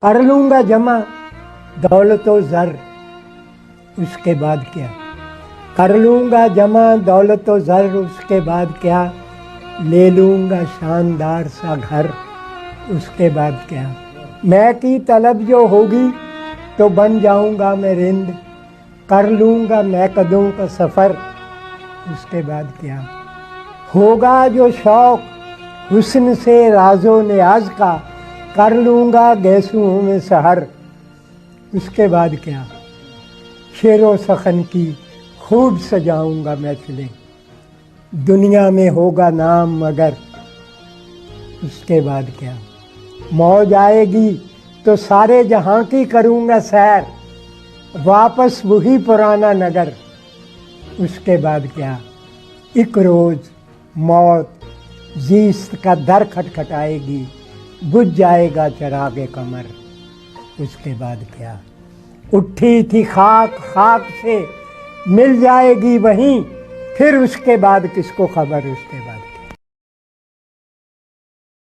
کر لوں گا جمع دولت و زر، اس کے بعد کیا؟ کر لوں گا جمع دولت و زر، اس کے بعد کیا؟ لے لوں گا شاندار سا گھر، اس کے بعد کیا؟ میں کی طلب جو ہوگی تو بن جاؤں گا میں رند، کر لوں گا میں قدوں کا سفر، اس کے بعد کیا؟ ہوگا جو شوق حسن سے راز و نیاز کا، کر لوں گا گیسوں میں سحر، اس کے بعد کیا؟ شعر و سخن کی خوب سجاؤں گا محفلیں، دنیا میں ہوگا نام مگر، اس کے بعد کیا؟ موج آئے گی تو سارے جہاں کی کروں گا سیر، واپس وہی پرانا نگر، اس کے بعد کیا؟ ایک روز موت زیست کا در کھٹکھٹائے گی، بجھ جائے گا چراغ قمر، اس کے بعد کیا؟ اٹھی تھی خاک خاک سے مل جائے گی وہیں، پھر اس کے بعد کس کو خبر، اس کے